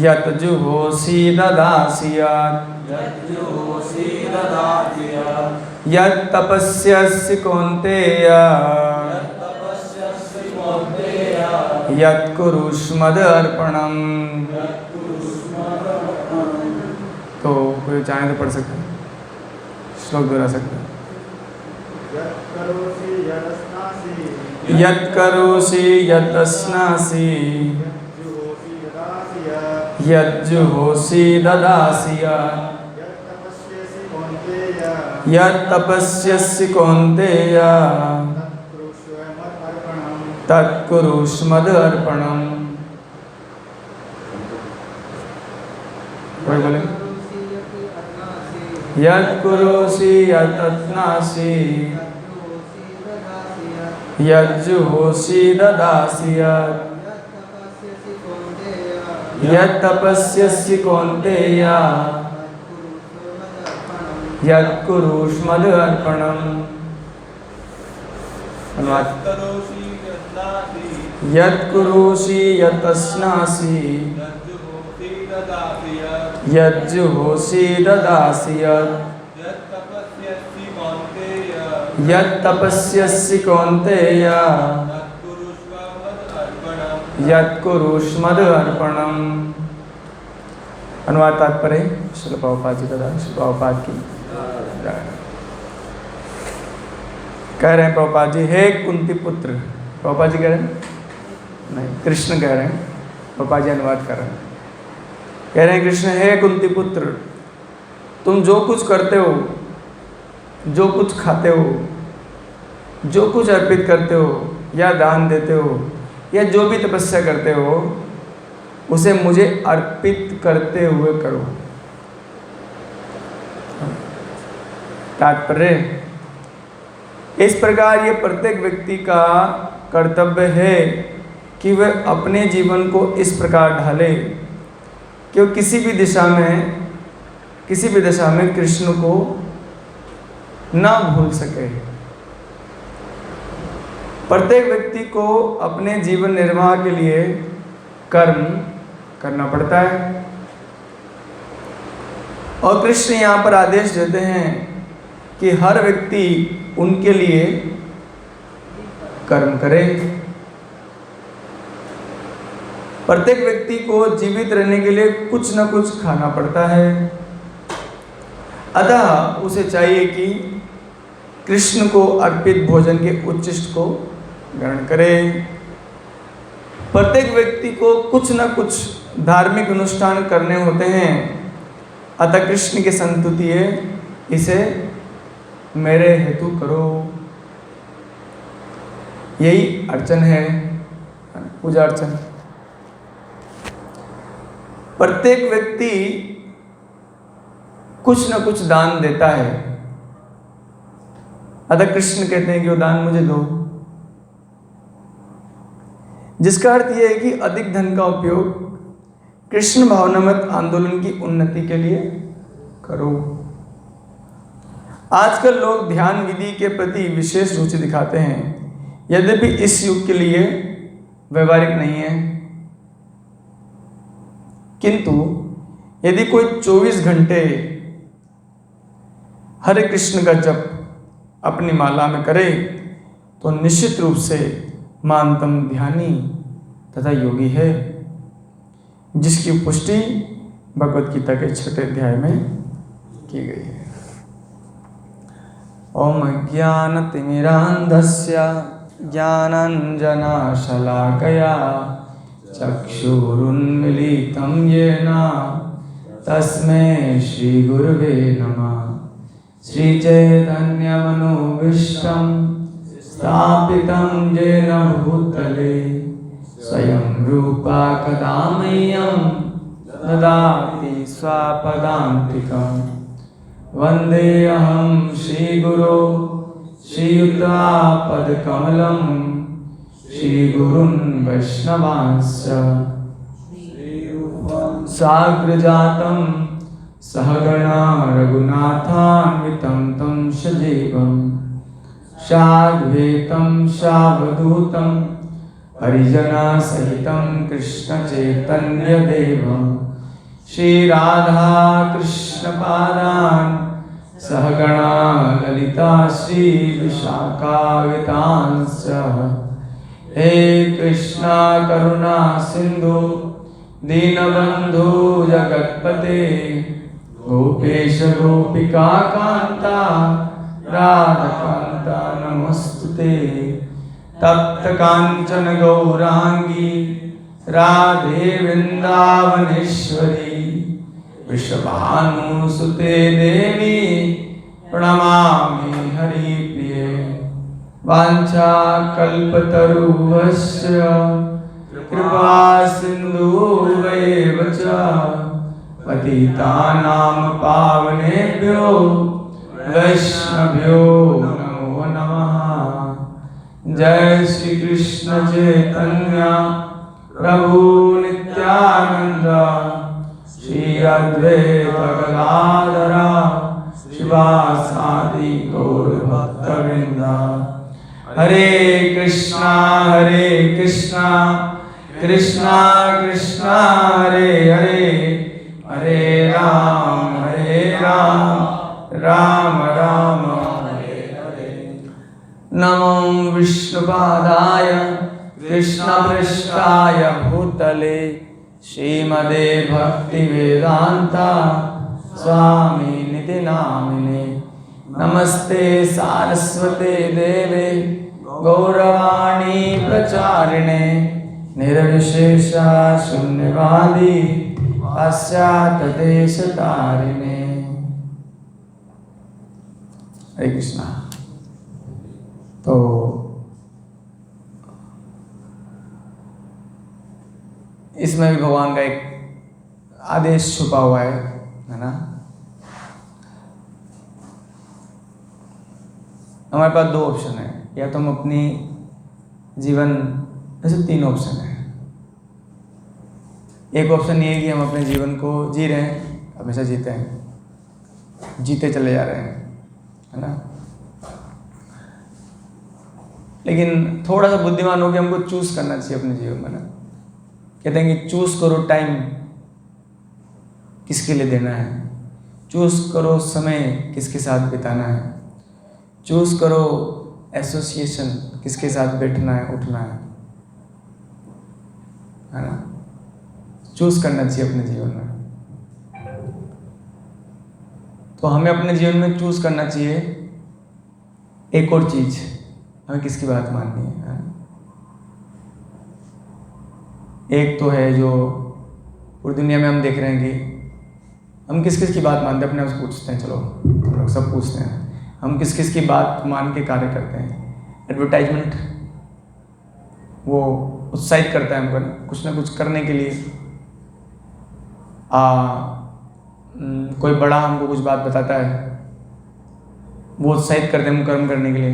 यत् जुहोसि ददासि यत् तपस्यसि कौन्तेय यत् कुरुष्मदर्पणम्। तो कोई चाहे तो पढ़ सकते हैं, श्लोक दोहरा सकते हैं। यत् करोषि यदश्नासि यत् जुहोसि ददासि यत् तपस्यसि कौन्तेय तत् कुरुष्मदर्पणम्। कोई बोले? यत् करोषि यदश्नासि यत् जुहोसि ददासि यत् तपस्यसि कौन्तेय यत् कुरुष्मदर्पणम्। अनुवाद। यत् करोषि यदश्नासि यत् जुहोसि ददासि यत् तपस्यसि कौन्तेय यत् कुरुष्मदर्पणम्। अनुवाद तात्पर्य श्रील प्रभुपाद जी का, श्री प्रभुपाद की कह रहे हैं प्रभुपाद जी, हे कुंती पुत्र। प्रभुपाद जी कह रहे हैं? नहीं, कृष्ण कह रहे हैं। प्रभुपाद जी अनुवाद कर रहे हैं। कह रहे हैं कृष्ण, हे कुंती पुत्र, तुम जो कुछ करते हो, जो कुछ खाते हो, जो कुछ अर्पित करते हो या दान देते हो या जो भी तपस्या करते हो, उसे मुझे अर्पित करते हुए करो। तात्पर्य, इस प्रकार ये प्रत्येक व्यक्ति का कर्तव्य है कि वह अपने जीवन को इस प्रकार ढाले कि वो किसी भी दिशा में कृष्ण को ना भूल सके। प्रत्येक व्यक्ति को अपने जीवन निर्वाह के लिए कर्म करना पड़ता है और कृष्ण यहाँ पर आदेश देते हैं कि हर व्यक्ति उनके लिए कर्म करे। प्रत्येक व्यक्ति को जीवित रहने के लिए कुछ न कुछ खाना पड़ता है, अतः उसे चाहिए कि कृष्ण को अर्पित भोजन के उच्छिष्ट को ग्रहण करे। प्रत्येक व्यक्ति को कुछ न कुछ धार्मिक अनुष्ठान करने होते हैं, अतः कृष्ण की संतुति है, इसे मेरे हेतु करो। यही अर्चन है, पूजा अर्चन। प्रत्येक व्यक्ति कुछ न कुछ दान देता है, अतः कृष्ण कहते हैं कि वो दान मुझे दो, जिसका अर्थ यह है कि अधिक धन का उपयोग कृष्ण भावनामत आंदोलन की उन्नति के लिए करो। आजकल लोग ध्यान विधि के प्रति विशेष रुचि दिखाते हैं, यद्यपि इस युग के लिए व्यवहारिक नहीं है। किंतु यदि कोई 24 घंटे हरे कृष्ण का जप अपनी माला में करे तो निश्चित रूप से महानतम ध्यानी तथा योगी है, जिसकी पुष्टि भगवत गीता के 6 अध्याय में की गई है। ओम ज्ञानतिमिरान्धस्य ज्ञानाञ्जनशलाकया चक्षुरुन्मीलितं येन तस्मै श्रीगुरुवे नमः। श्रीचैतन्यमनोभीष्टं स्थापितं येन भूतले स्वयं रूपा कदा मह्यं ददाति स्वापदान्तिकं। वन्देऽहं श्रीगुरो श्रीयुतापदकमलं श्रीगुरुन् वैष्णवांश्च साग्रजातं सहगणा रघुनाथान्वितं तं सजीवं साद्वैतं सावधूतं हरिजना सहितं कृष्ण चैतन्य देवं श्री राधा कृष्ण पादान् सहगणा ललिता श्री विशाखावितांश्च। हे कृष्णा करुणा सिंधु दीनबंधु जगत्पते गोपेश गोपिका कांता राधाकांता नमोस्तुते। तप्त कांचन गौरांगी राधे वृंदावनेश्वरी वृषभानुसुते देवी प्रणमामि हरिप्रिये। वाञ्छा कल्पतरुभ्यश्च कृपा सिन्धुभ्येव च पतितानां पावनेभ्यो वैष्णवेभ्यो नमो नमः। जय श्री कृष्ण चैतन्य प्रभु नित्यानंद श्री अद्वैत गदाधर शिवासादि गौर भक्तवृंद। हरे कृष्णा कृष्णा कृष्णा हरे हरे, हरे राम राम राम हरे हरे। नमो विष्णुपादाय कृष्णपृष्ठाय भूतले श्रीमदे भक्तिवेदांता स्वामिनिति नामिने। नमस्ते सारस्वते देवे गौरवाणी प्रचारिणे निर्विशेषा शून्यवादी पाश्चात्यदेशतारिणे। हरे कृष्णा। तो इसमें भी भगवान का एक आदेश छुपा हुआ है ना। हमारे पास दो ऑप्शन है, या तो हम अपनी जीवन, ऐसे तीन ऑप्शन है। एक ऑप्शन ये है कि हम अपने जीवन को जी रहे हैं, हमेशा जीते हैं, जीते चले जा रहे हैं, है ना। लेकिन थोड़ा सा बुद्धिमान हो के हमको चूज करना चाहिए अपने जीवन में ना। कहते हैं कि चूज करो टाइम किसके लिए देना है, चूज करो समय किसके साथ बिताना है, चूज करो एसोसिएशन किसके साथ बैठना है उठना है ना। चूज करना चाहिए अपने जीवन में। तो हमें अपने जीवन में चूज करना चाहिए एक और चीज, हमें किसकी बात माननी है। एक तो है जो पूरी दुनिया में हम देख रहे हैं कि हम किस किस की बात मानते हैं, अपने आप से पूछते हैं, चलो हम लोग सब पूछते हैं, हम किस किस की बात मान के कार्य करते हैं। एडवर्टाइजमेंट वो उत्साहित करता है हमको कुछ ना कुछ करने के लिए। कोई बड़ा हमको कुछ बात बताता है, वो उत्साहित करते हैं हम कर्म करने के लिए।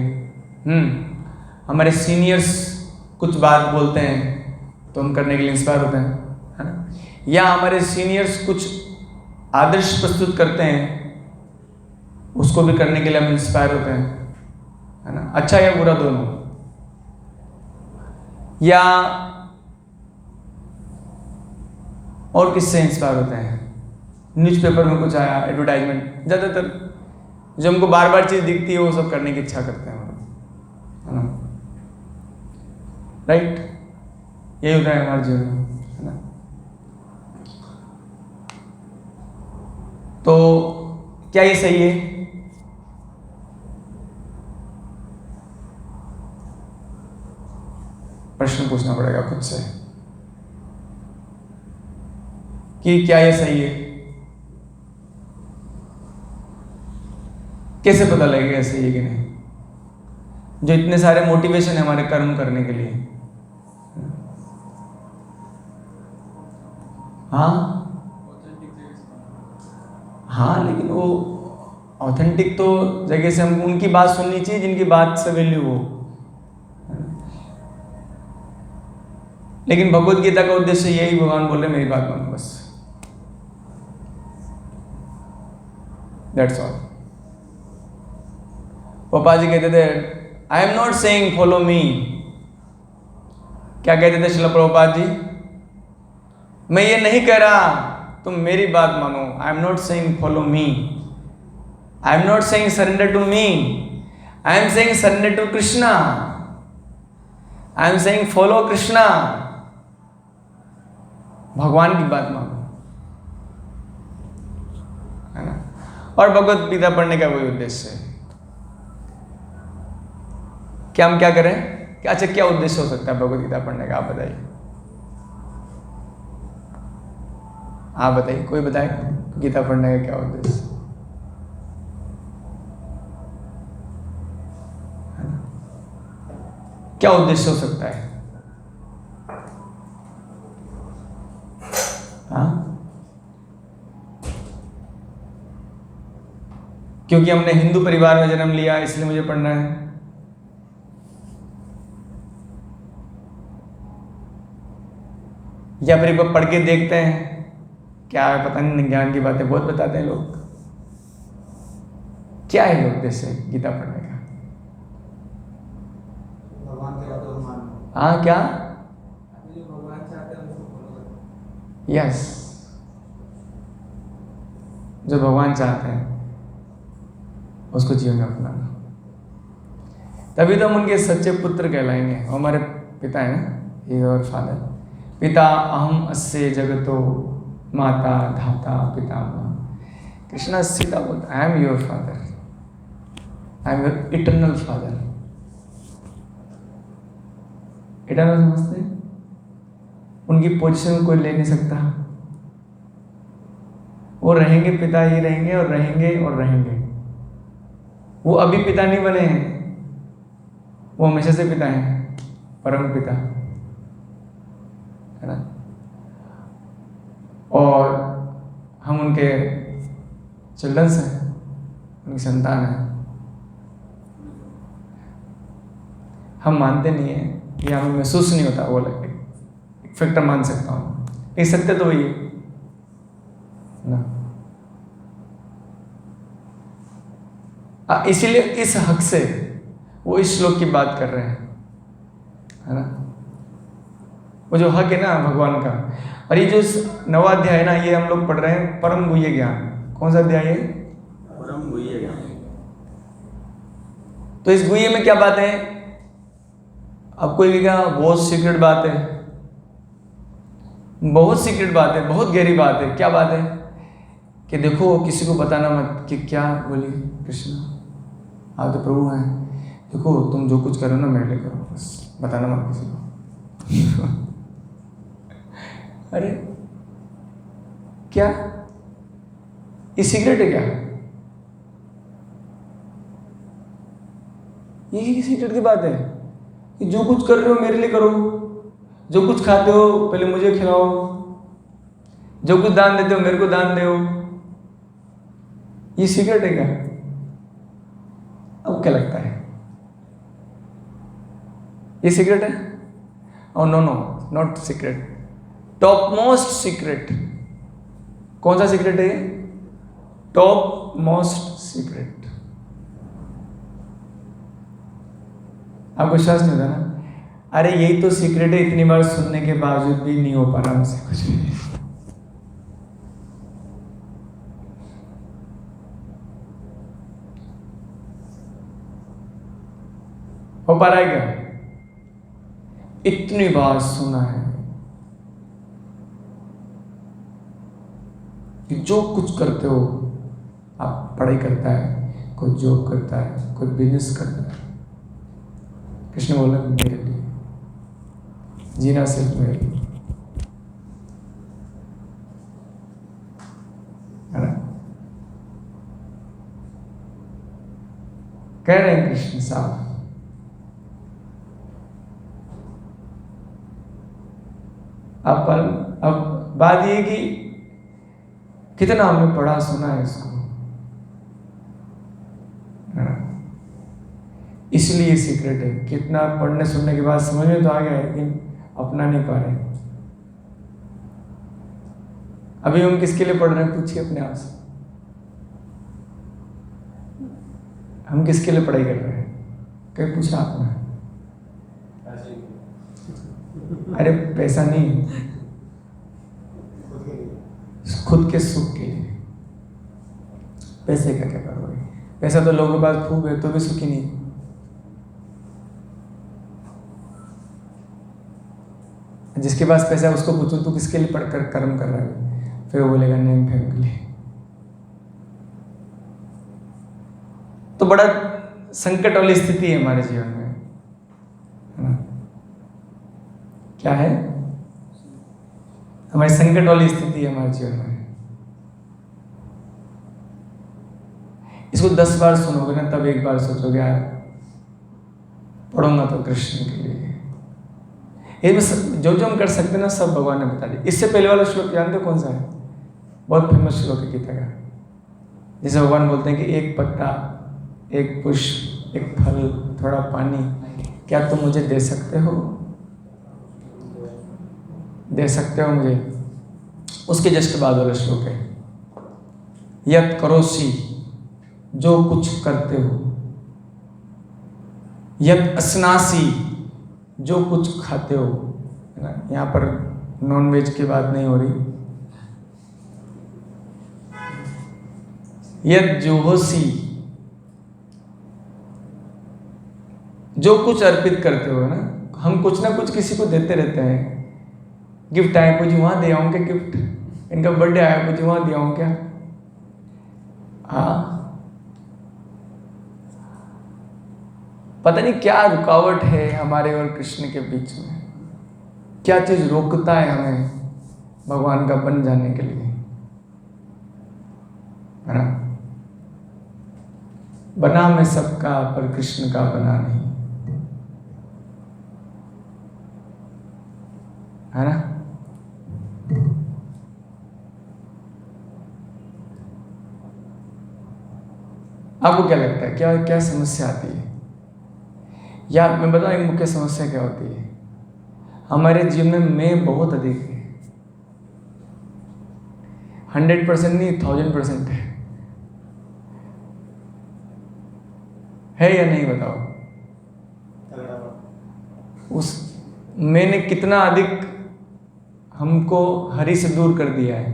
हमारे सीनियर्स कुछ बात बोलते हैं तो हम करने के लिए इंस्पायर होते हैं, है ना। या हमारे सीनियर्स कुछ आदर्श प्रस्तुत करते हैं, उसको भी करने के लिए हम इंस्पायर होते हैं, है ना। अच्छा या बुरा दोनों। या और किससे इंस्पायर होते हैं, न्यूज़पेपर में कुछ आया एडवर्टाइजमेंट, ज़्यादातर जो हमको बार बार चीज़ दिखती है वो सब करने की इच्छा करते हैं, है ना। राइट, यही होता है हमारे जीवन में, है ना। तो क्या ये सही है? प्रश्न पूछना पड़ेगा खुद से कि क्या ये सही है। कैसे पता लगेगा सही है कि नहीं, जो इतने सारे मोटिवेशन है हमारे कर्म करने के लिए। हाँ, लेकिन वो ऑथेंटिक तो जगह से हम उनकी बात सुननी चाहिए जिनकी बात से वैल्यू हो। लेकिन भगवत गीता का उद्देश्य यही, भगवान बोल रहे मेरी बात मानो बस, दैट्स ऑल। पापा जी कहते थे, आई एम नॉट सेइंग फॉलो मी, क्या कहते थे श्रील प्रभुपाद जी? मैं ये नहीं कह रहा तुम मेरी बात मानो, I am not saying follow me, I am not saying surrender to me, I am saying surrender to Krishna, I am saying follow Krishna. भगवान की बात मानो, है ना। और भगवत गीता पढ़ने का कोई उद्देश्य है क्या? हम क्या करें? अच्छा, क्या उद्देश्य हो सकता है भगवत गीता पढ़ने का? आप बताइए, आप बताइए, कोई बताए गीता पढ़ने का क्या उद्देश्य है ना? क्या उद्देश्य हो सकता है? हाँ, क्योंकि हमने हिंदू परिवार में जन्म लिया इसलिए मुझे पढ़ना है? या फिर एक बार पढ़ के देखते हैं क्या है, पता नहीं, ज्ञान की बातें बहुत बताते हैं लोग। क्या है उद्देश्य गीता पढ़ने का? भगवान की बातों को मानो। हाँ, क्या? जो भगवान चाहते हैं उसको फॉलो करो। यस, जो भगवान चाहते हैं उसको जीवन में अपनाना, तभी तो हम उनके सच्चे पुत्र कहलाएंगे। हमारे पिता है ना, ही और फादर। पिता अहम अस्य जगतो माता धाता पितामह। कृष्णा सीधा बोलता, I am your father, I am your eternal father. Eternal समझते हैं? उनकी पोजीशन कोई ले नहीं सकता। वो रहेंगे, पिता ही रहेंगे और रहेंगे और रहेंगे। वो अभी पिता नहीं बने हैं, वो हमेशा से पिता हैं, परम पिता, है ना। और हम उनके चिल्ड्रंस हैं, उनकी संतान है। हम मानते नहीं हैं, ये हमें महसूस नहीं होता, वो एक फैक्टर मान सकता हूँ, लेकिन सत्य तो वही है ना। इसीलिए इस हक से वो इस श्लोक की बात कर रहे हैं, है ना। वो जो हक है ना भगवान का, और ये जो 9वां अध्याय है ना, ये हम लोग पढ़ रहे हैं परम गुह्य ज्ञान। कौन सा अध्याय है? परम गुह्य ज्ञान। तो इस गुह्य में क्या बात है? अब कोई भी क्या, बहुत सीक्रेट बात है, बहुत सीक्रेट बात है, बहुत गहरी बात है। क्या बात है? कि देखो किसी को बताना मत। कि क्या बोली कृष्ण? आप तो प्रभु हैं, देखो तुम जो कुछ करो ना मेरे लिए करो, बस बताना मत किसी को। अरे क्या ये सीक्रेट है क्या? यही सीक्रेट की बात है कि जो कुछ कर रहे हो मेरे लिए करो, जो कुछ खाते हो पहले मुझे खिलाओ, जो कुछ दान देते हो मेरे को दान दो। ये सीक्रेट है क्या? अब क्या लगता है, ये सीक्रेट है? और no no, not secret, top most secret. कौन सा सीक्रेट है ये? Top most secret. आपको विश्वास नहीं होता ना? अरे यही तो सीक्रेट है, इतनी बार सुनने के बावजूद भी नहीं हो पा रहा मुझसे कुछ भी। हो पा रहा है क्या? इतनी बार सुना है कि जो कुछ करते हो, आप पढ़ाई करता है, कोई जॉब करता है, कोई बिजनेस करता है, कृष्ण बोला मेरे लिए जीना, सिर्फ मेरे लिए, है ना। कह रहे हैं कृष्ण साहब। अब बात ये कि कितना हमने पढ़ा सुना है इसको, है ना? इसलिए ये सीक्रेट है। कितना पढ़ने सुनने के बाद समझ में तो आ गया है, लेकिन अपना नहीं पा रहे। अभी हम किसके लिए पढ़ रहे हैं? पूछिए अपने आप से, हम किसके लिए पढ़ाई कर रहे हैं? कहीं पूछा आपने? अरे पैसा नहीं, खुद के सुख के लिए। पैसे का क्या करोगे? पैसा तो लोगों के पास खूब है तो भी सुखी नहीं। जिसके पास पैसा है उसको पूछो तू किसके लिए पढ़कर कर्म कर रहा है, फिर वो बोलेगा नेम फेम के लिए। तो बड़ा संकट वाली स्थिति है हमारे जीवन में, है ना? क्या है? हमारी संकट वाली स्थिति है हमारे जीवन में। इसको 10 बार सुनोगे ना तब एक बार सोचोगे यार पढ़ूंगा तो कृष्ण के लिए। ये जो जो हम कर सकते हैं ना सब भगवान ने बता दिया। इससे पहले वाला श्लोक जानते हो कौन सा है? बहुत फेमस श्लोक है गीता का, जिसे भगवान बोलते हैं कि एक पत्ता, एक पुष्प, एक फल, थोड़ा पानी, क्या तुम मुझे दे सकते हो? दे सकते हो मुझे? उसके जस्ट बाद वाला श्लोक है, यत् करोषि, जो कुछ करते हो, यत् अस्नासि, जो कुछ खाते हो, है ना? यहाँ पर नॉन वेज की बात नहीं हो रही। यत् जुहोसि, जो कुछ अर्पित करते हो ना, हम कुछ ना कुछ किसी को देते रहते हैं। गिफ्ट आया मुझे वहां दे आऊं क्या? गिफ्ट, इनका बर्थडे आया मुझे वहां दे आऊं क्या? हाँ, पता नहीं क्या रुकावट है हमारे और कृष्ण के बीच में, क्या चीज रोकता है हमें भगवान का बन जाने के लिए, है ना? बना मैं सबका पर कृष्ण का बना नहीं, है ना? आपको क्या लगता है, क्या क्या समस्या आती है? या मैं बताऊं एक मुख्य समस्या क्या होती है हमारे जीवन में? मैं बहुत अधिक है, 100% नहीं 1000% है या नहीं बताओ? उस मैंने कितना अधिक हमको हरि से दूर कर दिया है,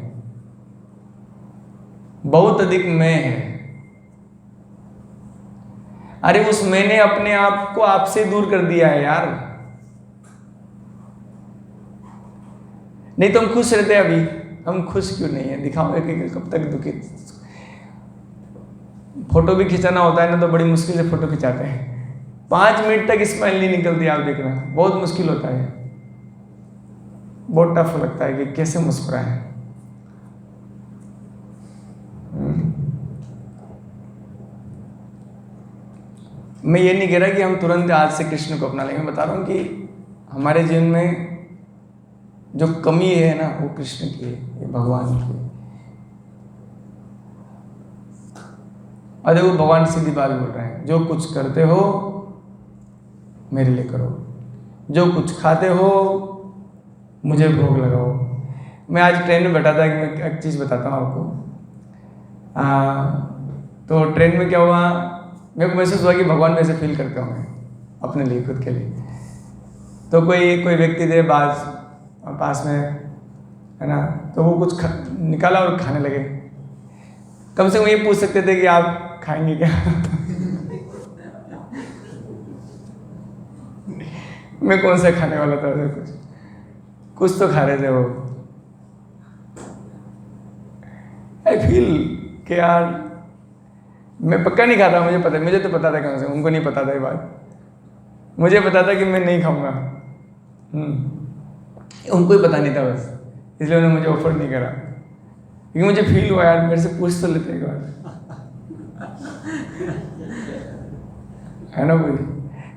बहुत अधिक मैं है। अरे उस मैंने अपने आप को आपसे दूर कर दिया है यार। नहीं तो हम खुश रहते हैं। अभी हम खुश क्यों नहीं है? दिखाओगे कि कब तक दुखी। फोटो भी खिंचाना होता है ना तो बड़ी मुश्किल से फोटो खिंचाते हैं, 5 मिनट तक स्माइल नहीं निकलती। आप देखना बहुत मुश्किल होता है, बहुत टफ लगता है कि कैसे मुस्कुराएं। मैं ये नहीं कह रहा कि हम तुरंत आज से कृष्ण को अपना लेंगे, मैं बता रहा हूँ कि हमारे जीवन में जो कमी है ना वो कृष्ण की है, ये भगवान की है। और देखो भगवान सीधी बात बोल रहे हैं, जो कुछ करते हो मेरे लिए करो, जो कुछ खाते हो मुझे भोग लगाओ। मैं आज ट्रेन में बैठा था, कि मैं एक चीज़ बताता हूँ आपको। तो ट्रेन में क्या हुआ, मेरे को महसूस हुआ कि भगवान वैसे फील करते होंगे अपने लिए, खुद के लिए। तो कोई व्यक्ति थे पास में, है ना, तो वो कुछ निकाला और खाने लगे। कम से कम ये पूछ सकते थे कि आप खाएंगे क्या? मैं कौन सा खाने वाला था? कुछ तो खा रहे थे वो। आई फील कि यार मैं पक्का नहीं खाता, मुझे पता, मुझे तो पता था कम से कम, उनको नहीं पता था ये बात। मुझे पता था कि मैं नहीं खाऊंगा, उनको ही पता नहीं था बस, इसलिए उन्होंने मुझे ऑफर नहीं करा। क्योंकि मुझे फील हुआ यार मेरे से पूछ तो लेते एक बार, है ना? कोई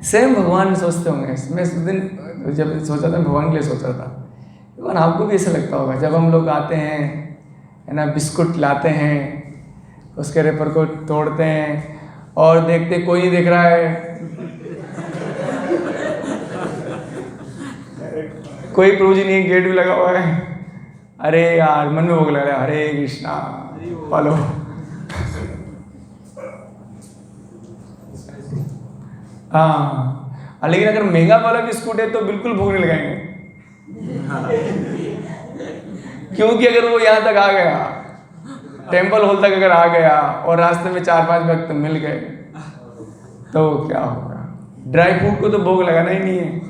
सेम भगवान सोचते होंगे। मैं उस दिन जब सोचा था भगवान के लिए सोच रहा था, भगवान आपको भी ऐसा लगता होगा जब हम लोग आते हैं, है ना, बिस्कुट लाते हैं, उसके रेपर को तोड़ते हैं और देखते कोई नहीं देख रहा है, कोई प्रभु जी नहीं, गेट भी लगा हुआ है। अरे यार मन में भोग लग रहा है, हरे कृष्णा फॉलो। हाँ, लेकिन अगर महंगा वाला बिस्कुट है तो बिल्कुल भोग नहीं लगाएंगे। क्योंकि अगर वो यहाँ तक आ गया, टेम्पल हॉल तक अगर आ गया और रास्ते में 4-5 भक्त मिल गए तो क्या होगा? ड्राई फ्रूट को तो भोग लगाना ही नहीं है,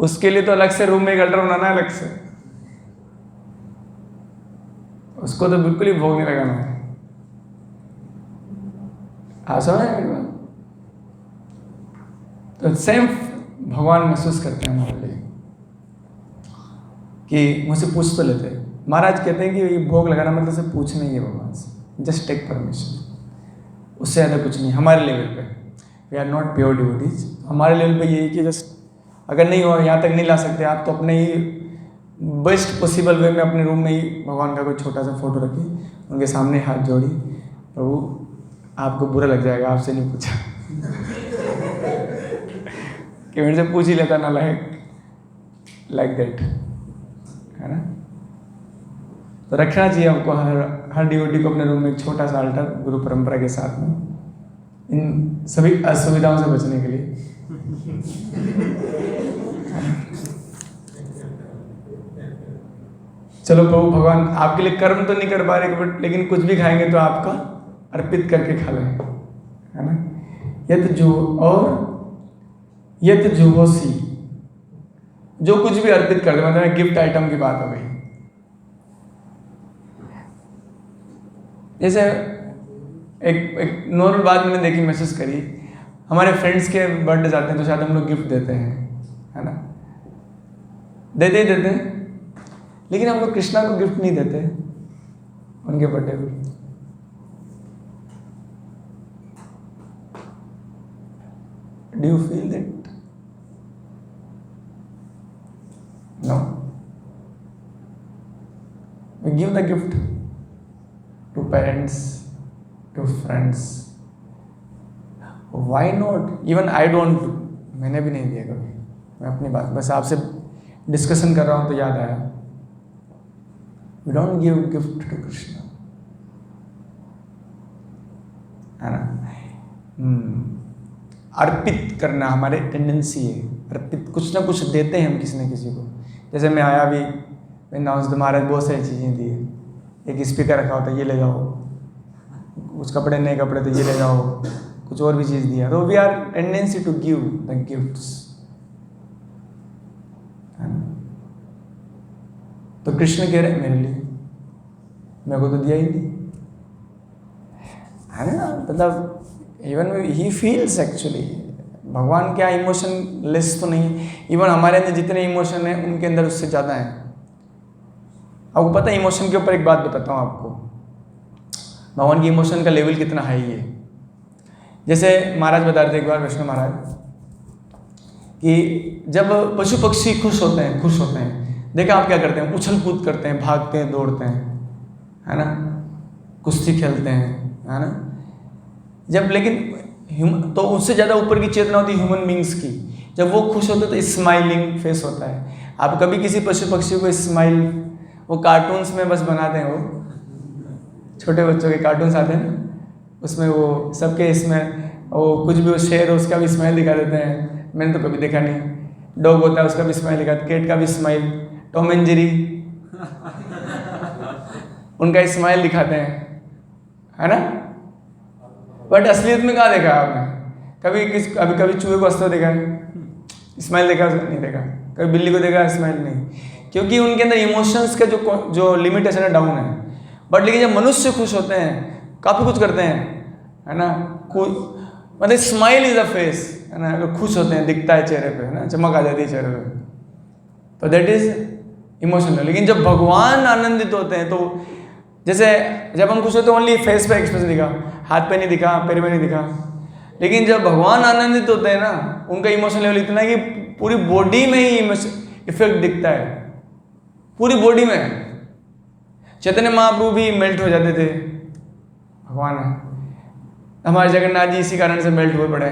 उसके लिए तो अलग से रूम में एक अल्टर बनाना है अलग से, उसको तो बिल्कुल ही भोग नहीं लगाना है। आसान है मेरी बात? तो सेम भगवान महसूस करते हैं हमारे लिए कि मुझसे पूछ तो लेते हैं। महाराज कहते हैं कि ये भोग लगाना मतलब से पूछना ही है भगवान से, जस्ट टेक परमिशन, उससे ज़्यादा कुछ नहीं। हमारे लेवल पे we are not pure devotees, हमारे लेवल पे यही कि जस्ट अगर नहीं हो, यहाँ तक नहीं ला सकते आप, तो अपने ही बेस्ट पॉसिबल वे में अपने रूम में ही भगवान का कोई छोटा सा फोटो रखी, उनके सामने हाथ जोड़ी, प्रभु आपको बुरा लग जाएगा, आपसे नहीं पूछा कि मेरे से पूछ ही लेता ना, लाइक दैट, है ना। तो रखना चाहिए हमको, हर डिवोटी को अपने रूम में एक छोटा सा अल्टर गुरु परंपरा के साथ में, इन सभी असुविधाओं से बचने के लिए। चलो प्रभु भगवान आपके लिए कर्म तो नहीं कर पा रहे, बट लेकिन कुछ भी खाएंगे तो आपका अर्पित करके खा लें, है ना। यत जो और यत जुहोसी, जो कुछ भी अर्पित कर दे, मतलब गिफ्ट आइटम की बात हो गई। जैसे एक नॉर्मल बात मैंने देखी, महसूस करी, हमारे फ्रेंड्स के बर्थडे आते हैं तो शायद हम लोग गिफ्ट देते हैं, है ना, देते ही देते हैं, लेकिन हम लोग कृष्णा को गिफ्ट नहीं देते उनके बर्थडे पे। Do you feel that? No, we give the gift to parents, to friends. Why not? Even I don't do. मैंने भी नहीं दिया कभी। मैं अपनी बात बस आपसे डिस्कशन कर रहा हूँ तो याद आया। We don't give gift to Krishna, है ना। अर्पित करना हमारे टेंडेंसी है, अर्पित कुछ ना कुछ देते हैं हम किसी न किसी को। जैसे मैं आया भी, तो महाराज बहुत सारी चीज़ें दी है, एक स्पीकर रखा होता है, ये ले जाओ, कुछ कपड़े नए कपड़े तो ये ले जाओ, कुछ और भी चीज़ दिया, तो we are tendency to give the gifts, है ना। तो कृष्ण कह रहे हैं मेरे लिए, मेरे को तो दिया ही नहीं, है ना। मतलब इवन ही फील्स एक्चुअली, भगवान क्या इमोशन लेस तो नहीं, इवन हमारे अंदर जितने इमोशन है उनके अंदर उससे ज़्यादा है। आपको पता है, इमोशन के ऊपर एक बात बताता हूँ आपको, भगवान की इमोशन का लेवल कितना हाई है। जैसे महाराज बता रहे थे एक बार, वैष्णव महाराज, कि जब पशु पक्षी खुश होते हैं, देखा आप क्या करते हैं, उछल कूद करते हैं, भागते हैं, दौड़ते हैं, है ना, कुश्ती खेलते हैं, है ना। जब लेकिन तो उससे ज़्यादा ऊपर की चेतना होती है ह्यूमन बींग्स की, जब वो खुश होते तो स्माइलिंग फेस होता है। आप कभी किसी पशु पक्षी को स्माइल, वो कार्टून्स में बस बनाते हैं, वो छोटे बच्चों के कार्टून्स आते हैं ना, उसमें वो सबके इसमें वो कुछ भी, वो शेर है उसका भी स्माइल दिखा देते हैं, मैंने तो कभी देखा नहीं। डॉग होता है उसका भी स्माइल दिखाते, कैट का भी स्माइल, टॉम एंड जेरी उनका स्माइल दिखाते हैं, है ना। बट असलियत में कहाँ देखा आपने? कभी चूहे को हंसते देखा है, स्माइल देखा नहीं देखा? कभी बिल्ली को देखा, स्माइल नहीं, क्योंकि उनके अंदर इमोशंस का जो लिमिटेशन है डाउन है। बट लेकिन जब मनुष्य खुश होते हैं, काफ़ी कुछ करते हैं, है ना, मतलब स्माइल इज अ फेस, है ना, अगर खुश होते हैं दिखता है चेहरे पे, है ना, चमक आ जाती है चेहरे पे, तो दैट इज इमोशनल। लेकिन जब भगवान आनंदित होते हैं, तो जैसे जब हम खुश होते हैं ओनली फेस पे एक्सप्रेशन दिखा, हाथ पे नहीं दिखा, पैर में नहीं दिखा, लेकिन जब भगवान आनंदित होते हैं ना, उनका इमोशन लेवल इतना है कि पूरी बॉडी में ही इफेक्ट दिखता है, पूरी बॉडी में। चैतन्य महाप्रभु भी मेल्ट हो जाते थे, भगवान है, हमारे जगन्नाथ जी इसी कारण से मेल्ट हुए पड़े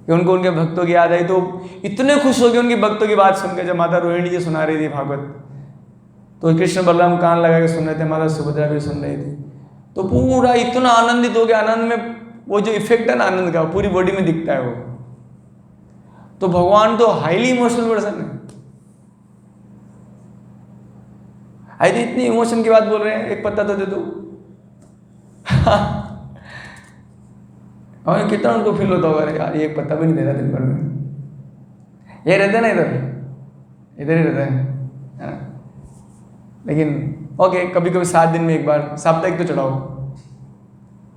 कि उनको उनके भक्तों की याद आई, तो इतने खुश हो गए उनकी भक्तों की बात सुनकर। जब माता रोहिणी जी सुना रही थी भागवत, तो कृष्ण बलराम कान लगा के सुन रहे थे, माता सुभद्रा भी सुन रही थी, तो पूरा इतना आनंदित हो गया। आनंद में वो जो इफेक्ट है ना आनंद का, पूरी बॉडी में दिखता है वो। तो भगवान तो हाईली इमोशनल पर्सन है। आई इतनी इमोशन की बात बोल रहे हैं, एक पत्ता तो दे दो। हमें कितना उनको फील होता होगा, अरे यार ये एक पत्ता भी नहीं दे रहा दिन भर में। ये रहते ना इधर इधर ही रहते हैं, है ना। लेकिन ओके, कभी कभी 7 दिन में एक बार, साप्ताहिक तो चढ़ाओ,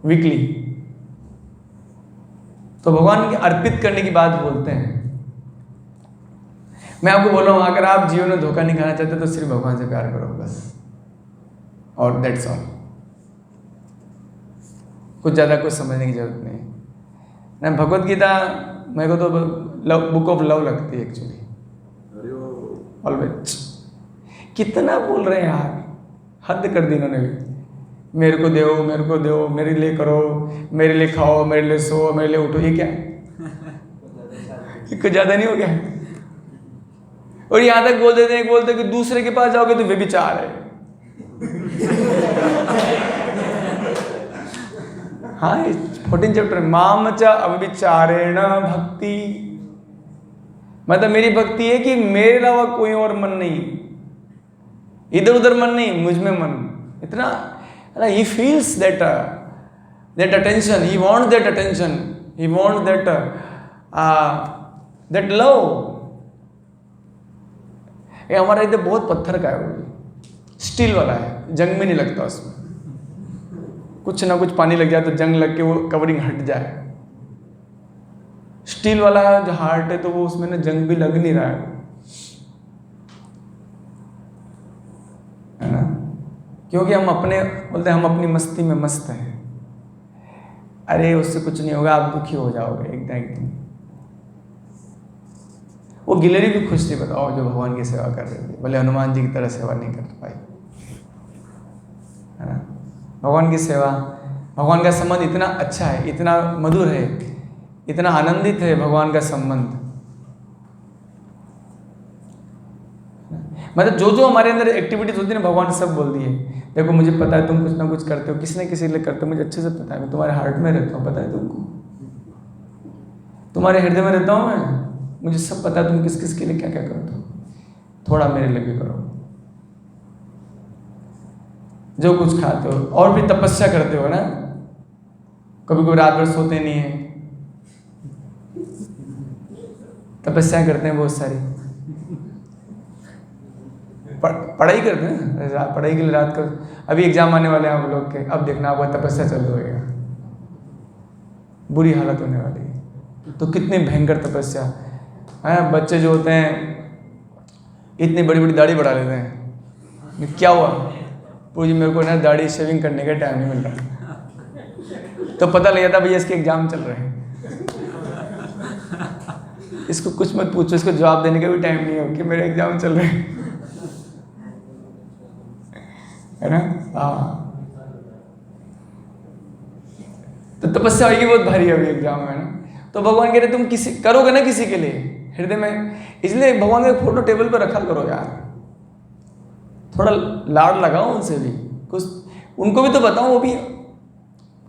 वीकली। तो भगवान के अर्पित करने की बात बोलते हैं। मैं आपको बोल रहा हूं, अगर आप जीवन में धोखा नहीं खाना चाहते तो सिर्फ भगवान से प्यार करो बस, और दैट्स ऑल। कुछ ज़्यादा कुछ समझने की जरूरत नहीं ना। भगवत गीता मेरे को तो बुक ऑफ लव लगती है एक्चुअली, ऑलवेज। कितना बोल रहे हैं यार, हद कर दी इन्होंने भी। मेरे को दो, मेरे को दो, मेरे लिए करो, मेरे लिए खाओ, मेरे लिए सो, मेरे लिए उठो। ये क्या है? कुछ ज़्यादा नहीं हो गया? और यहाँ तक बोल देते हैं, बोलते कि दूसरे के पास जाओगे तो व्यभिचार है। हाँ, 14 चैप्टर, माम च अव्यभिचारेण भक्ति। मतलब मेरी भक्ति है कि मेरे अलावा कोई और मन नहीं, इधर उधर मन नहीं, मुझ में मन। इतना he feels that attention, he wants that attention, he wants that love। ये हमारा इधर बहुत पत्थर का है, वो स्टील वाला है, जंग में नहीं लगता उसमें। कुछ ना कुछ पानी लग जाए तो जंग लग के वो कवरिंग हट जाए। स्टील वाला जो हार्ट है तो वो उसमें ना जंग भी लग नहीं रहा है ना। क्योंकि हम अपने बोलते हैं, हम अपनी मस्ती में मस्त हैं। अरे उससे कुछ नहीं होगा, आप दुखी हो जाओगे एक दिन। वो गिलहरी भी खुश थी, बताओ, जो भगवान की सेवा कर रही थी। बोले हनुमान जी की तरह सेवा नहीं कर पाई, है ना। भगवान की सेवा, भगवान का संबंध इतना अच्छा है, इतना मधुर है, इतना आनंदित है भगवान का संबंध। मतलब जो जो हमारे अंदर एक्टिविटीज होती है ना, भगवान सब बोल दिए। देखो मुझे पता है तुम कुछ ना कुछ करते हो, किसी न किसी लिए करते हो, मुझे अच्छे से पता है। मैं तुम्हारे हार्ट में रहता हूँ, पता है तुमको, तुम्हारे हृदय में रहता हूँ मैं। मुझे सब पता है तुम किस किस के लिए क्या क्या करते हो। थोड़ा मेरे लिए भी करो। जो कुछ खाते हो और भी तपस्या करते हो ना, कभी कोई रात भर सोते नहीं है, तपस्या करते हैं बहुत सारी। पढ़ाई करते हैं, पढ़ाई के लिए रात को। अभी एग्जाम आने वाले हैं आप लोग के, अब देखना आपको तपस्या चालू होएगा, बुरी हालत होने वाली है। तो कितनी भयंकर तपस्या है। बच्चे जो होते हैं इतनी बड़ी बड़ी दाढ़ी बढ़ा लेते हैं। क्या हुआ पूजी, मेरे को ना दाढ़ी शेविंग करने का टाइम नहीं मिल रहा। तो पता लग जाता भैया इसके एग्जाम चल रहे हैं, इसको कुछ मत पूछो, इसको जवाब देने का भी टाइम नहीं है कि मेरे एग्जाम चल रहे हैं, है ना। हाँ, तो तपस्या होगी बहुत भारी है अभी एग्जाम में ना। तो भगवान कह रहे तुम किसी करोगे ना किसी के लिए हृदय में, इसलिए भगवान का फोटो टेबल पर रखा करो यार। थोड़ा लाड लगाओ उनसे भी, कुछ उनको भी तो बताओ, वो भी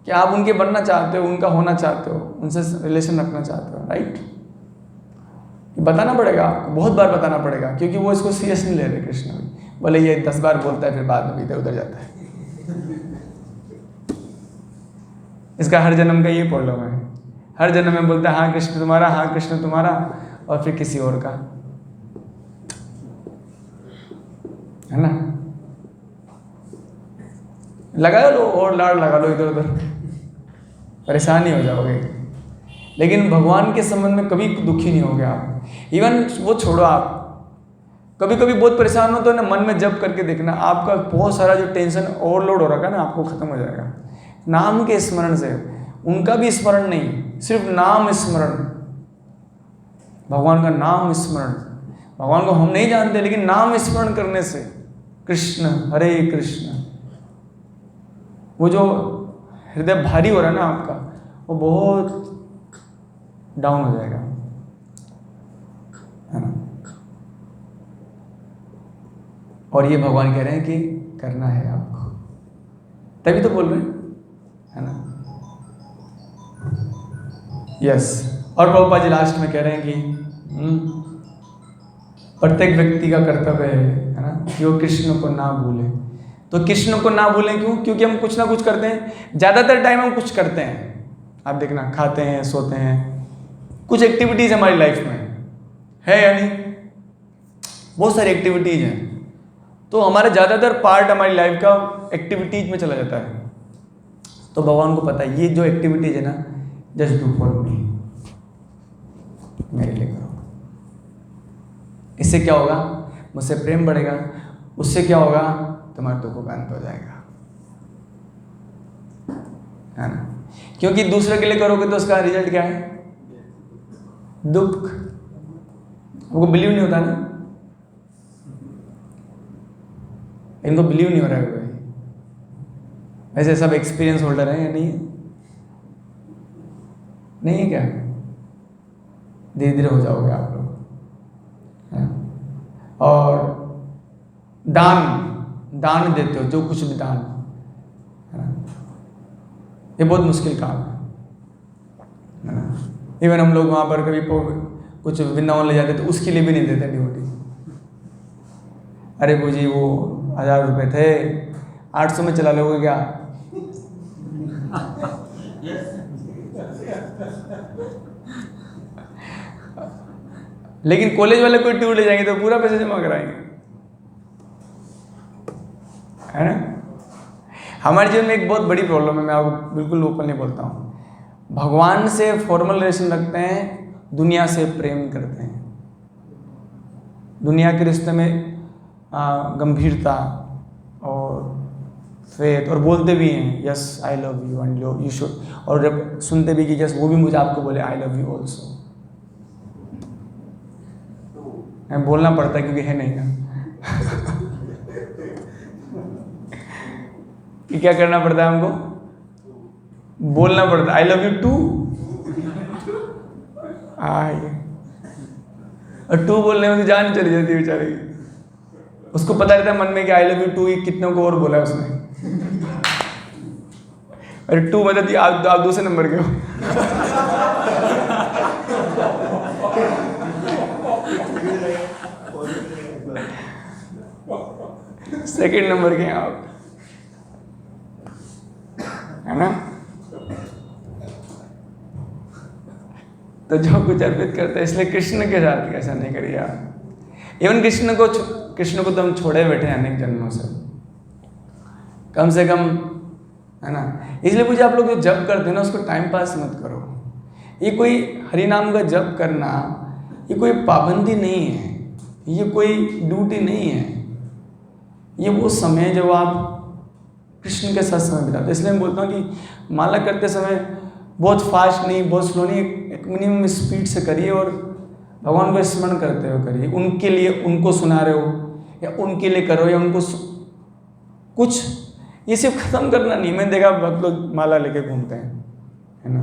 कि आप उनके बनना चाहते हो, उनका होना चाहते हो, उनसे रिलेशन रखना चाहते हो, राइट। बताना पड़ेगा आपको, बहुत बार बताना पड़ेगा, क्योंकि वो इसको सीरियस नहीं ले रहे। कृष्ण भी बोले ये 10 बार बोलता है, फिर बाद में इधर उधर जाता है। इसका हर जन्म का ये प्रॉब्लम है। हर जन्म में बोलता है हाँ कृष्ण तुम्हारा, हाँ कृष्ण तुम्हारा, और फिर किसी और का, है ना। लगा लो और लाड़ लगा लो इधर उधर, परेशान ही हो जाओगे। लेकिन भगवान के संबंध में कभी दुखी नहीं होगे आप। इवन वो छोड़ो, आप कभी कभी बहुत परेशान हो तो ना मन में जप करके देखना, आपका बहुत सारा जो टेंशन ओवरलोड हो रखा है ना, आपको खत्म हो जाएगा। नाम के स्मरण से, उनका भी स्मरण नहीं, सिर्फ नाम स्मरण, भगवान का नाम स्मरण। भगवान को हम नहीं जानते, लेकिन नाम स्मरण करने से, कृष्ण हरे कृष्ण, वो जो हृदय भारी हो रहा है ना आपका, वो बहुत डाउन हो जाएगा, है ना। और ये भगवान कह रहे हैं कि करना है आपको, तभी तो बोल रहे हैं, है ना। यस। और प्रभुपाद जी लास्ट में कह रहे हैं कि प्रत्येक व्यक्ति का कर्तव्य है ना, कि वो कृष्ण को ना भूले। तो कृष्ण को ना भूलें क्यों? क्योंकि हम कुछ ना कुछ करते हैं, ज़्यादातर टाइम हम कुछ करते हैं। आप देखना, खाते हैं, सोते हैं, कुछ एक्टिविटीज़ हमारी लाइफ में है या नहीं? बहुत सारी एक्टिविटीज़ हैं। तो हमारा ज़्यादातर पार्ट हमारी लाइफ का एक्टिविटीज़ में चला जाता है। तो भगवान को पता है ये जो एक्टिविटीज़ है ना, जस्ट डू फॉर मी, मेरे लिए करो। इससे क्या होगा? मुझसे प्रेम बढ़ेगा। उससे क्या होगा? तुम्हारे दुखों का अंत हो जाएगा, है ना? क्योंकि दूसरे के लिए करोगे तो उसका रिजल्ट क्या है? दुख। हमको बिलीव नहीं होता ना, इनको बिलीव नहीं हो रहा है कोई। ऐसे सब एक्सपीरियंस होल्डर हैं या नहीं है? नहीं है क्या? धीरे धीरे हो जाओगे आप लोग, है ना? और दान देते हो, जो कुछ भी दान, है ना, ये बहुत मुश्किल काम है ना? इवन हम लोग वहाँ पर कभी कुछ वृंदावन ले जाते तो उसके लिए भी नहीं देते ड्यूटी। अरे वो जी वो 1000 रुपये थे, 800 में चला लोगे क्या? लेकिन कॉलेज वाले कोई टूर ले जाएंगे तो पूरा पैसे जमा कराएंगे, है ना? हमारे जीवन में एक बहुत बड़ी प्रॉब्लम है, मैं आपको बिल्कुल ओपनली बोलता हूँ। भगवान से फॉर्मल रिलेशन रखते हैं, दुनिया से प्रेम करते हैं। दुनिया के रिश्ते में गंभीरता और फेथ, और बोलते भी हैं yes I love you and you should, और जब सुनते भी कि यस वो भी मुझे आपको बोले आई लव यू ऑल्सो। बोलना पड़ता है क्योंकि है नहीं ना। कि क्या करना पड़ता है हमको? बोलना पड़ता है आई लव यू टू। और टू बोलने में तो जान चली जाती है बेचारे की। उसको पता रहता है मन में कि आई लव यू टू कितनों को और बोला है उसने। अरे टू मतलब आप दूसरे नंबर के हो। सेकंड नंबर के हैं आप, है ना? तो जो कुछ अर्पित करते हैं, इसलिए कृष्ण के साथ ऐसा नहीं करिए आप। इवन कृष्ण को तो हम छोड़े बैठे हैं अनेक जन्मों से कम, है ना? इसलिए मुझे आप लोग जो जप करते हैं ना, उसको टाइम पास मत करो। ये कोई हरि नाम का जप करना, ये कोई पाबंदी नहीं है, ये कोई ड्यूटी नहीं है। ये वो समय है जब आप कृष्ण के साथ समय बिताते। इसलिए मैं बोलता हूँ कि माला करते समय बहुत फास्ट नहीं, बहुत स्लो नहीं, एक मिनिमम स्पीड से करिए और भगवान को स्मरण करते हुए करिए। उनके लिए उनको सुना रहे हो या उनके लिए करो या उनको कुछ, ये सिर्फ ख़त्म करना नहीं। मैंने देखा बहुत लोग माला लेके घूमते हैं, है ना?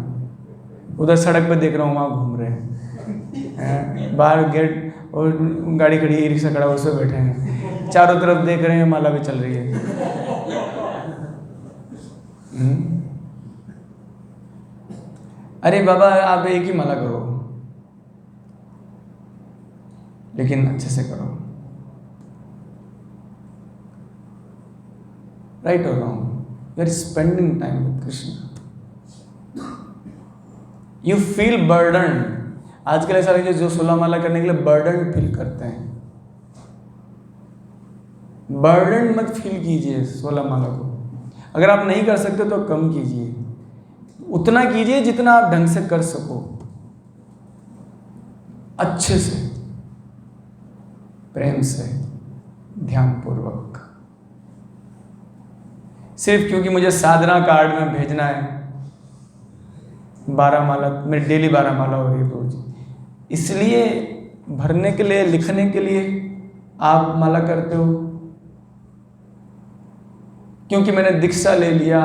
उधर सड़क पे देख रहा हूँ, वहाँ घूम रहे हैं, बाहर गेट और गाड़ी खड़ी है, रिक्शा खड़ा, उस पर बैठे हैं, चारों तरफ देख रहे हैं, माला भी चल रही है। अरे बाबा आप एक ही माला करो, लेकिन अच्छे से करो। राइट और wrong, you are spending time with Krishna. You feel burden. आजकल ऐसा लगे जो 16 माला करने के लिए बर्डन फील करते हैं। बर्डन मत फील कीजिए 16 माला को। अगर आप नहीं कर सकते तो कम कीजिए, उतना कीजिए जितना आप ढंग से कर सको, अच्छे से, प्रेम से, ध्यानपूर्वक। सिर्फ क्योंकि मुझे साधना कार्ड में भेजना है 12 माला, मेरी डेली 12 माला हो रही है रोज, इसलिए भरने के लिए, लिखने के लिए आप माला करते हो। क्योंकि मैंने दीक्षा ले लिया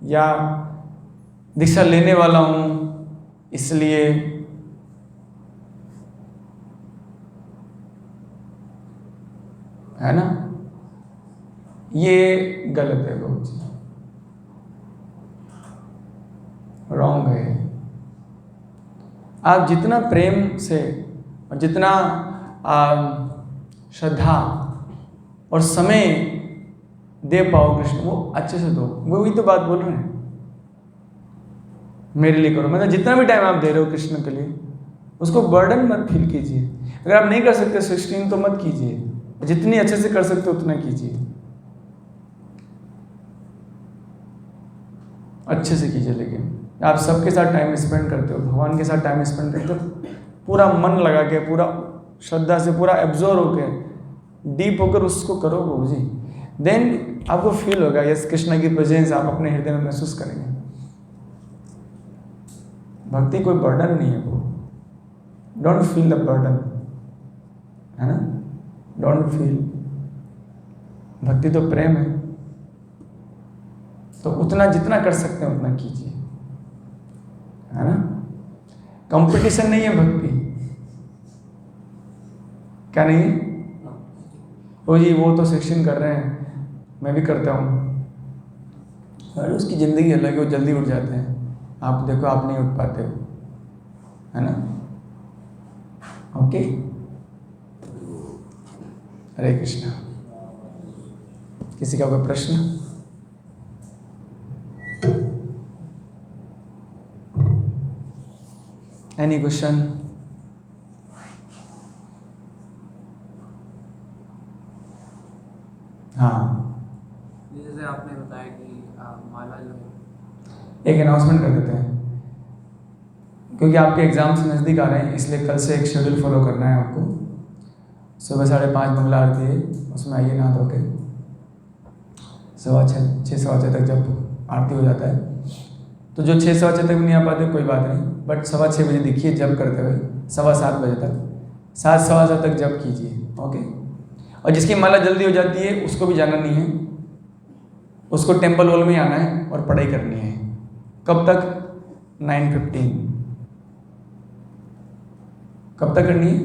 या दीक्षा लेने वाला हूं, इसलिए है ना? ये गलत है, बहुत रॉन्ग है। आप जितना प्रेम से और जितना श्रद्धा और समय दे पाओ कृष्ण, वो अच्छे से दो। वो वही तो बात बोल रहे हैं, मेरे लिए करो। मतलब जितना भी टाइम आप दे रहे हो कृष्ण के लिए, उसको बर्डन मत फील कीजिए। अगर आप नहीं कर सकते 16 तो मत कीजिए, जितनी अच्छे से कर सकते हो उतना कीजिए, अच्छे से कीजिए। लेकिन आप सबके साथ टाइम स्पेंड करते हो, भगवान के साथ टाइम स्पेंड करते हो, पूरा मन लगा के, पूरा श्रद्धा से, पूरा एब्जॉर्व होके, डीप होकर उसको करो प्रभु जी, देन आपको फील होगा यस कृष्ण की प्रेजेंस आप अपने हृदय में महसूस करेंगे। भक्ति कोई बर्डन नहीं है वो, डोंट फील द बर्डन, है ना, डोंट फील। भक्ति तो प्रेम है, तो उतना जितना कर सकते हैं उतना कीजिए, है ना। कंपटीशन नहीं है भक्ति, क्या नहीं है? ओ जी वो तो 16 कर रहे हैं, मैं भी करता हूँ, अरे उसकी ज़िंदगी अलग है, वो जल्दी उठ जाते हैं, आप देखो आप नहीं उठ पाते हो, है ना। ओके, हरे कृष्णा। किसी का कोई प्रश्न? Any question? हाँ, जैसे आपने बताया कि माला जो है, एक अनाउंसमेंट कर देते हैं, क्योंकि आपके एग्जाम्स नज़दीक आ रहे हैं, इसलिए कल से एक शेड्यूल फॉलो करना है आपको। सुबह 5:30 मंगला आरती है, उसमें आइए नहा धो के, 6:15 तक जब आरती हो जाता है, तो जो 6:15 तक नहीं आ पाते कोई बात नहीं, बट 6:15 बजे दिखिए जब करते हुए, 7:15 बजे तक, 7:15 तक जब कीजिए। ओके, और जिसकी माला जल्दी हो जाती है उसको भी जाना नहीं है, उसको टेम्पल हॉल में ही आना है और पढ़ाई करनी है। कब तक? 9:15। कब तक करनी है?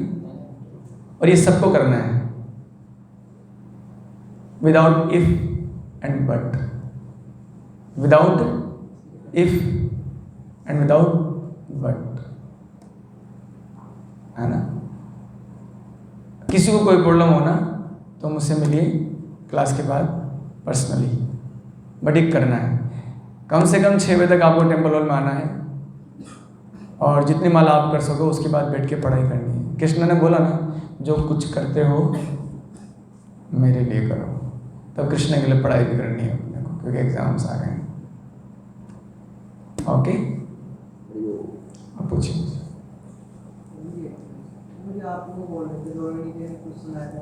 और ये सबको करना है, without if and but, without if and without but, है ना। किसी को कोई प्रॉब्लम हो ना तो मुझसे मिलिए क्लास के बाद पर्सनली, बट एक करना है। कम से कम 6 बजे तक आपको टेम्पल हॉल में आना है, और जितनी माला आप कर सको उसके बाद बैठ के पढ़ाई करनी है। कृष्ण ने बोला ना, जो कुछ करते हो मेरे लिए करो, तब कृष्ण के लिए पढ़ाई भी करनी है अपने को, क्योंकि एग्जाम्स आ गए हैं। ओके, अब पूछिए। मुझे आप वो बोल रहे थे, रोहिणी जी ने कुछ सुनाया था।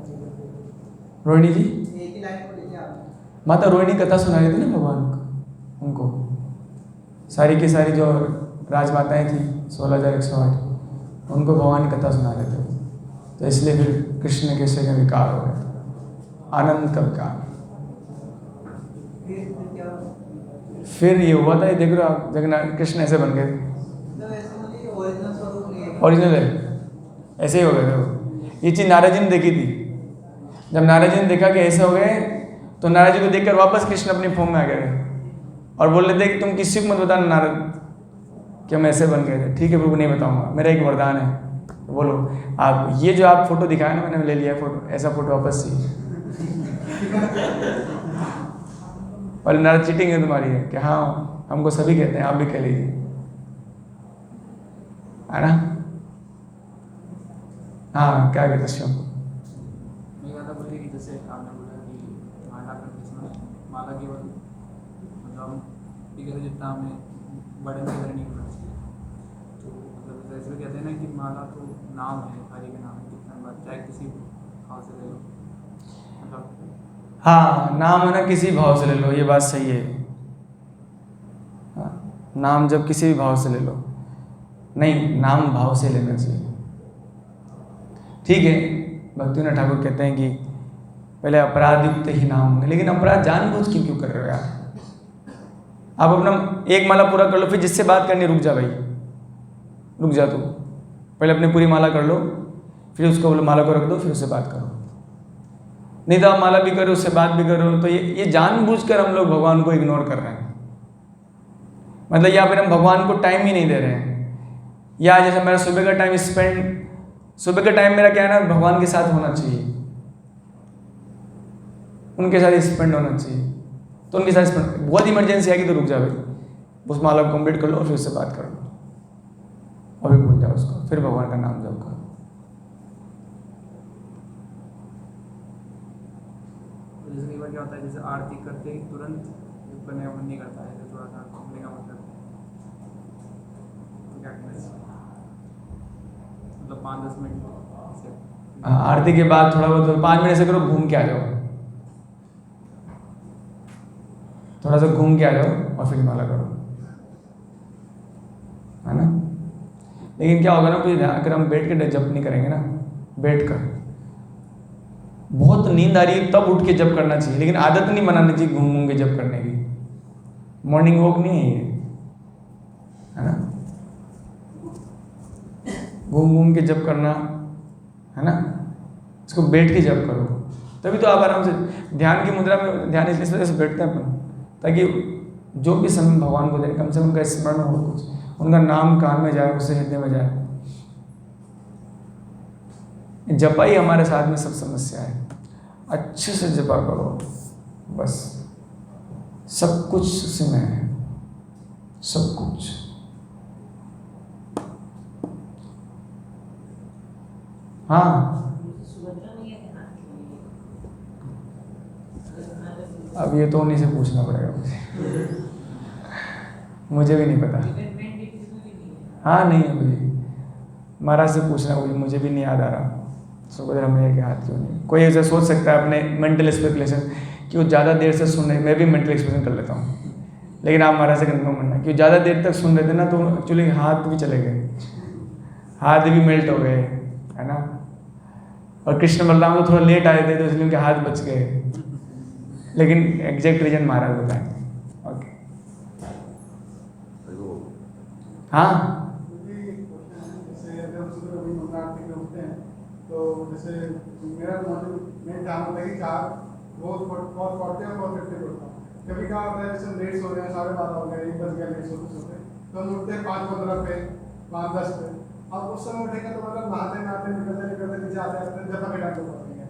रोहिणी जी, एक ही लाइन बोली थी आपने। माता रोहिणी कथा सुना रही थी ना भगवान को, उनको सारी की सारी जो राजमाताएं थी 16,108, उनको भगवान की कथा सुना रहे थे, तो इसलिए फिर कृष्ण के से विकार हो गए, आनंद का विकार। फिर ये हुआ था, ये देख रहे हो आप, जगन्नाथ कृष्ण ऐसे बन गए, ओरिजिनल है, ऐसे ही हो गए थे वो। ये चीज़ नारद जी ने देखी थी, जब नारद जी ने देखा कि ऐसे हो गए, तो नारद जी को देखकर वापस कृष्ण अपनी फॉर्म में आ गए और बोल रहे थे कि तुम किसी को मत बताना नारद कि हम ऐसे बन गए थे। ठीक है प्रभु, नहीं बताऊंगा, मेरा एक वरदान है। तो बोलो आप, ये जो आप फोटो दिखाया ना, मैंने ले लिया फोटो, ऐसा फोटो वापस चाहिए। और नारद चीटिंग है तुम्हारी है कि हाँ हमको सभी कहते हैं, आप भी कह लीजिए, है ना। हाँ, क्या कहते शिव? बोलिए कि जैसे आपने बोला कि माला करने समय माला केवल मतलब जितना हमें बड़े नजर नहीं होना चाहिए, तो मतलब जैसे कहते हैं ना कि माला तो नाम है, हरि का नाम है, कितना बार चाहे किसी भाव से ले लो, मतलब हाँ, नाम है ना, किसी भाव से ले लो, ये बात सही है। हाँ, नाम जब किसी भी भाव से ले लो, नहीं, नाम भाव से लेना चाहिए। ठीक है, भक्तिविनोद ठाकुर कहते हैं कि पहले अपराध युक्त ही नाम है, लेकिन अपराध जानबूझ के क्यों कर रहे हो यार? आप अपना एक माला पूरा कर लो, फिर जिससे बात करनी रुक जा भाई, रुक जा तू, पहले अपनी पूरी माला कर लो, फिर उसको बोलो माला को रख दो, फिर उससे बात करो। नहीं तो आप माला भी करो, उससे बात भी करो, तो ये जानबूझकर हम लोग भगवान को इग्नोर कर रहे हैं। मतलब या फिर हम भगवान को टाइम ही नहीं दे रहे हैं, या जैसे मेरा सुबह का टाइम स्पेंड सुबह का टाइम मेरा क्या है ना, भगवान के साथ होना चाहिए, उनके साथ स्पेंड होना चाहिए। तो उनके साथ स्पेंड, बहुत इमरजेंसी आएगी तो रुक जाओ भाई, उस माला को कंप्लीट कर लो और फिर उससे बात कर लो, और भी भूल जाओ उसको, फिर भगवान का नाम जप करो। जैसे कई बार क्या होता है, जैसे आरती करते ही तुरंत बनने का मन नहीं करता है, थोड़ा सा घूमने का मन करता है, तो क्या करना है? मतलब 5-10 मिनट से आरती के बाद थोड़ा बहुत 5 मिनट से करो, घूम के आ जाओ, थोड़ा सा घूम के आ जाओ और फिर माला करो, है ना। लेकिन क्या होगा ना, फिर अगर हम बैठ के जप नहीं करेंगे ना, बैठ कर बहुत नींद आ रही है तब उठ के जप करना चाहिए, लेकिन आदत नहीं बनानी चाहिए घूम घूम के जप करने की। मॉर्निंग वॉक नहीं है ये, है ना। घूम घूम के जप करना, है ना, इसको बैठ के जप करो, तभी तो आप आराम से ध्यान की मुद्रा में, ध्यान इस वजह से बैठते हैं अपन, ताकि जो भी समय भगवान को दे कम से कम उनका स्मरण हो, कुछ उनका नाम कान में जाए, उससे हृदय में जाए। जपा ही हमारे साथ में सब समस्या है। अच्छे से जपा करो, बस सब कुछ उसी में है, सब कुछ। हाँ, अब ये तो उन्हीं से पूछना पड़ेगा मुझे भी नहीं पता। हाँ नहीं है मुझे, महाराज से पूछना, मुझे भी नहीं याद आ रहा। सुभद्रा मैया के हाथ क्यों नहीं। कोई ऐसा सोच सकता है अपने मेंटल स्पेकुलेशन कि वो ज़्यादा देर से सुन रहे, मैं भी मेंटल एक्सप्रेशन कर लेता हूँ, लेकिन आप महाराज से कंफर्म करना कि ज़्यादा देर तक सुन रहे थे ना, तो एक्चुअली हाथ भी चले गए, हाथ भी मेल्ट हो गए, है ना। और कृष्ण बलराम तो थोड़ा लेट आए थे तो इसलिए उनके हाथ बच गए, लेकिन एग्जैक्ट रीजन महाराज बताएंगे। ओके, हाँ तो जैसे मेरा मेन काम होता है कि 4 रोज 40 और 50 करता हूँ। कभी क्या होता है जैसे लेट सो गए, 12:30 हो गए, 1 बज गया लेट सोते तो हम उठते हैं 5:15 पे, 5:10 पे। अब उस समय उठेंगे तो मतलब नहाते निकलते नीचे आते जब तक टाइम को पड़ेंगे,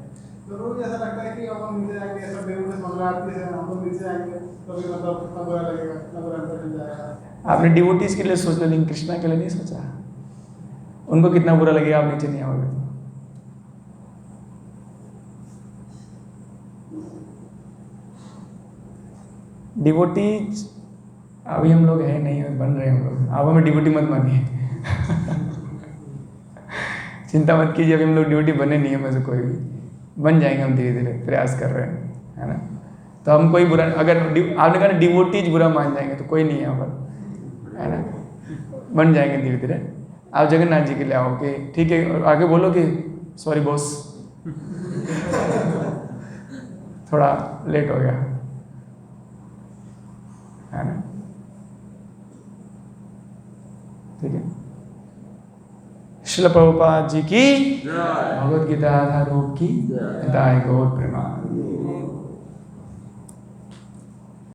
तो रोज ऐसा लगता है कि अब हम नीचे जाएंगे, ऐसा बेरूस मंगला आरती से हम लोग नीचे जाएंगे तो भी मतलब कितना बुरा लगेगा, कितना बुरा अंतर मिल जाएगा। आपने डिवोटीज के लिए सोच लो, लेकिन कृष्णा के लिए नहीं सोचा। उनको कितना बुरा लगेगा आप नीचे नहीं आओगे तो। डिवोटीज अभी हम लोग है नहीं, बन रहे हैं हम लोग, आप हमें डिवोटी मत मानिए चिंता मत कीजिए, अभी हम लोग डिवोटी बने नहीं है में से कोई भी, बन जाएंगे हम धीरे धीरे, प्रयास कर रहे हैं, है ना। तो हम कोई बुरा, अगर आपने कहा डिवोटीज बुरा मान जाएंगे तो कोई नहीं है यहाँ पर, है ना। बन जाएंगे धीरे धीरे। आप जगन्नाथ जी के लिए आओ कि ठीक है, और आगे बोलो कि सॉरी बॉस थोड़ा लेट हो गया, है ना। ठीक है। श्रील प्रभुपाद जी की, भगवद गीता आधार रूप की, गौर प्रेमा।